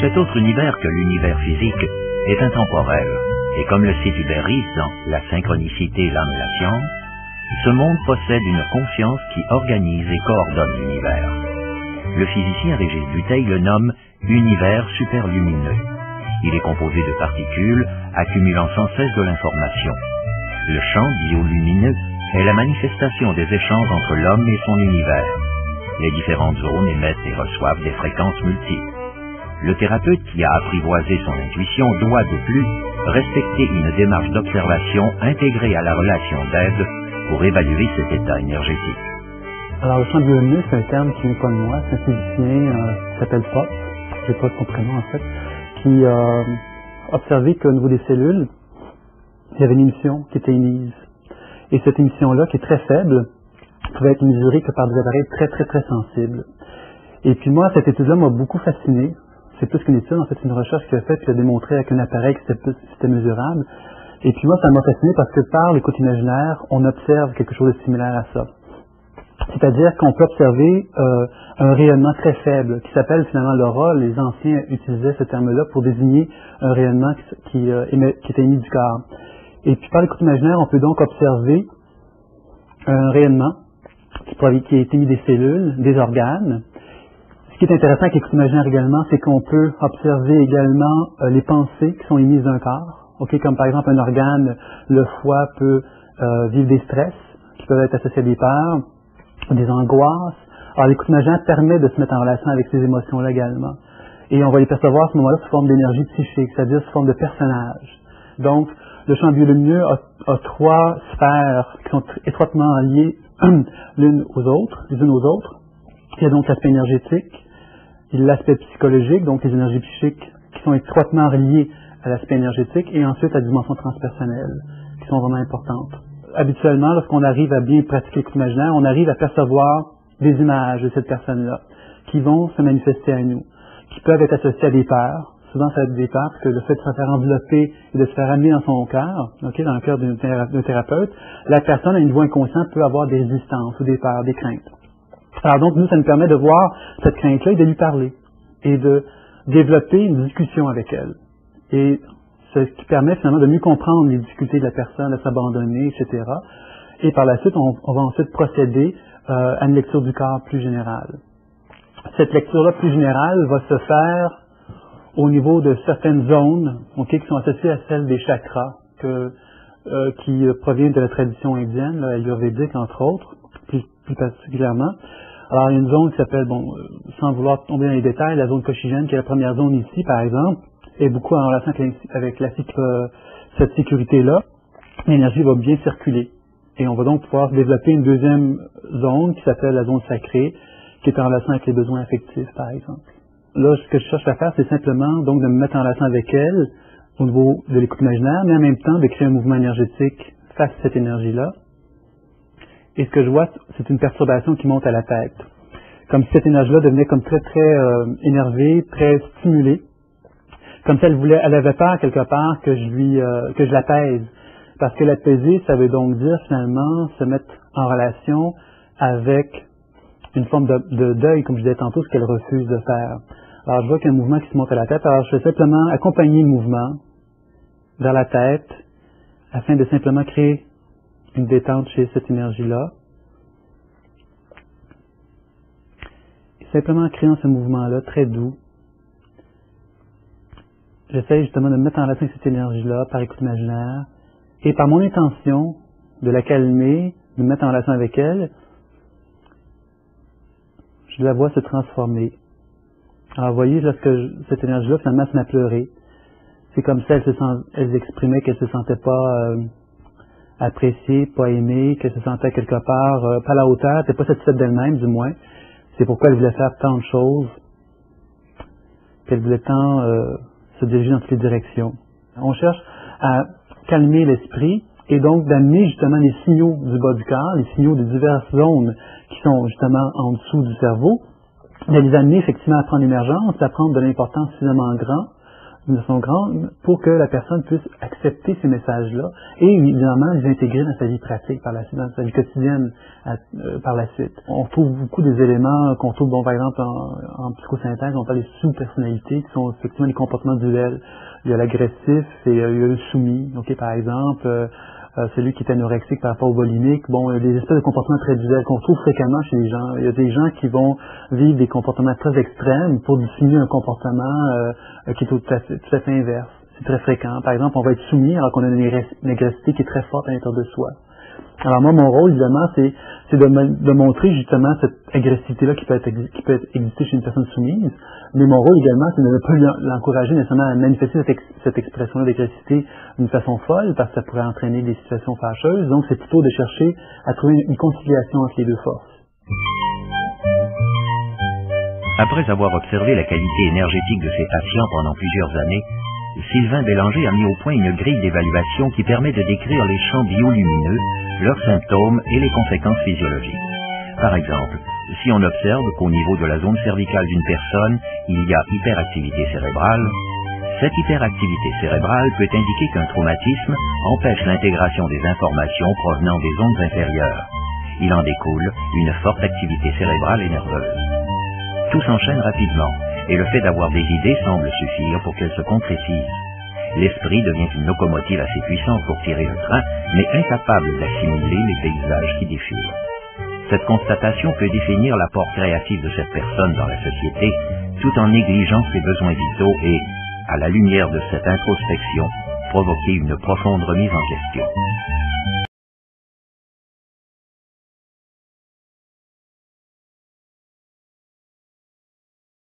Cet autre univers que l'univers physique est intemporel, et comme le cite Uberis dans La synchronicité, l'âme et la science, ce monde possède une conscience qui organise et coordonne l'univers. Le physicien Régis Dutheil le nomme univers superlumineux. Il est composé de particules accumulant sans cesse de l'information. Le champ biolumineux est la manifestation des échanges entre l'homme et son univers. Les différentes zones émettent et reçoivent des fréquences multiples. Le thérapeute qui a apprivoisé son intuition doit de plus respecter une démarche d'observation intégrée à la relation d'aide pour évaluer cet état énergétique. Alors le champ biolumineux, c'est un terme qui n'est pas de moi, c'est un physicien qui s'appelle Pop, je sais pas son prénom en fait, qui a observé qu'au niveau des cellules, il y avait une émission qui était émise. Et cette émission-là, qui est très faible, pouvait être mesurée que par des appareils très sensibles. Et puis moi, cette étude-là m'a beaucoup fasciné. C'est plus qu'une étude, en fait, c'est une recherche qui a fait, qui a démontré avec un appareil que c'était mesurable. Et puis moi, ça m'a fasciné parce que par l'écoute imaginaire, on observe quelque chose de similaire à ça. C'est-à-dire qu'on peut observer un rayonnement très faible, qui s'appelle finalement l'aura. Les anciens utilisaient ce terme-là pour désigner un rayonnement qui était émis du corps. Et puis par l'écoute imaginaire, on peut donc observer un rayonnement qui est émis des cellules, des organes. Ce qui est intéressant avec l'écoute imaginaire également, c'est qu'on peut observer également les pensées qui sont émises d'un corps. Comme par exemple un organe, le foie peut vivre des stress qui peuvent être associés à des peurs, des angoisses. Alors l'écoute imaginaire permet de se mettre en relation avec ces émotions-là également. Et on va les percevoir à ce moment-là sous forme d'énergie psychique, c'est-à-dire sous forme de personnages. Donc, le champ biolumineux a trois sphères qui sont étroitement liées les unes aux autres. Il y a donc l'aspect énergétique, il y a l'aspect psychologique, donc les énergies psychiques qui sont étroitement reliées à l'aspect énergétique, et ensuite la dimension transpersonnelle, qui sont vraiment importantes. Habituellement, lorsqu'on arrive à bien pratiquer l'écoute imaginaire, on arrive à percevoir des images de cette personne-là, qui vont se manifester à nous, qui peuvent être associées à des peurs. Souvent, ça va être des peurs, parce que le fait de se faire envelopper et de se faire amener dans son cœur, dans le cœur d'un thérapeute, la personne, à un niveau inconscient, peut avoir des résistances ou des peurs, des craintes. Alors donc, nous, ça nous permet de voir cette crainte-là et de lui parler, et de développer une discussion avec elle. Et ce qui permet finalement de mieux comprendre les difficultés de la personne, de s'abandonner, etc. Et par la suite, on va ensuite procéder à une lecture du corps plus générale. Cette lecture-là plus générale va se faire au niveau de certaines zones qui sont associées à celles des chakras qui proviennent de la tradition indienne, ayurvédique entre autres, plus particulièrement. Alors il y a une zone qui s'appelle, sans vouloir tomber dans les détails, la zone cochigène, qui est la première zone ici par exemple, est beaucoup en relation avec cette sécurité-là. L'énergie va bien circuler. Et on va donc pouvoir développer une deuxième zone qui s'appelle la zone sacrée, qui est en relation avec les besoins affectifs par exemple. Là, ce que je cherche à faire, c'est simplement donc de me mettre en relation avec elle au niveau de l'écoute imaginaire, mais en même temps de créer un mouvement énergétique face à cette énergie-là. Et ce que je vois, c'est une perturbation qui monte à la tête. Comme si cette énergie-là devenait comme très énervée, très stimulée. Comme si elle avait peur quelque part que je l'apaise. Parce que l'apaiser, ça veut donc dire finalement se mettre en relation avec une forme de deuil, comme je disais tantôt, ce qu'elle refuse de faire. Alors je vois qu'il y a un mouvement qui se monte à la tête, alors je vais simplement accompagner le mouvement vers la tête, afin de simplement créer une détente chez cette énergie-là. Et simplement en créant ce mouvement-là, très doux, j'essaie justement de me mettre en relation avec cette énergie-là par écoute imaginaire, et par mon intention de la calmer, de me mettre en relation avec elle, je la vois se transformer. Alors vous voyez, lorsque cette énergie-là finalement se met à pleurer, c'est comme si elle exprimait qu'elle se sentait pas appréciée, pas aimée, qu'elle se sentait quelque part pas à la hauteur, elle n'était pas satisfaite d'elle-même du moins. C'est pourquoi elle voulait faire tant de choses, qu'elle voulait tant se diriger dans toutes les directions. On cherche à calmer l'esprit et donc d'amener justement les signaux du bas du corps, les signaux des diverses zones qui sont justement en dessous du cerveau, de les amener effectivement à prendre l'émergence, à prendre de l'importance suffisamment grand, d'une façon grande pour que la personne puisse accepter ces messages-là et évidemment les intégrer dans sa vie pratique par la suite, dans sa vie quotidienne par la suite. On trouve beaucoup des éléments qu'on trouve, bon, par exemple, en psychosynthèse, on parle des sous-personnalités qui sont effectivement les comportements duels. Il y a l'agressif et il y a le soumis. Ok, par exemple, celui qui est anorexique par rapport au bulimique. Bon, il y a des espèces de comportements très duels qu'on trouve fréquemment chez les gens. Il y a des gens qui vont vivre des comportements très extrêmes pour dissimuler un comportement qui est tout à fait inverse. C'est très fréquent. Par exemple, on va être soumis alors qu'on a une agressivité qui est très forte à l'intérieur de soi. Alors moi, mon rôle, évidemment, c'est de montrer justement cette agressivité-là qui peut exister chez une personne soumise. Mais mon rôle également, c'est de ne pas l'encourager nécessairement à manifester cette expression-là d'agressivité d'une façon folle, parce que ça pourrait entraîner des situations fâcheuses. Donc, c'est plutôt de chercher à trouver une conciliation entre les deux forces. Après avoir observé la qualité énergétique de ses patients pendant plusieurs années, Sylvain Bélanger a mis au point une grille d'évaluation qui permet de décrire les champs biolumineux, leurs symptômes et les conséquences physiologiques. Par exemple, si on observe qu'au niveau de la zone cervicale d'une personne, il y a hyperactivité cérébrale, cette hyperactivité cérébrale peut indiquer qu'un traumatisme empêche l'intégration des informations provenant des ondes inférieures. Il en découle une forte activité cérébrale et nerveuse. Tout s'enchaîne rapidement, et le fait d'avoir des idées semble suffire pour qu'elles se concrétisent. L'esprit devient une locomotive assez puissante pour tirer le train, mais incapable d'assimiler les paysages qui défilent. Cette constatation peut définir l'apport créatif de cette personne dans la société, tout en négligeant ses besoins vitaux et, à la lumière de cette introspection, provoquer une profonde remise en question.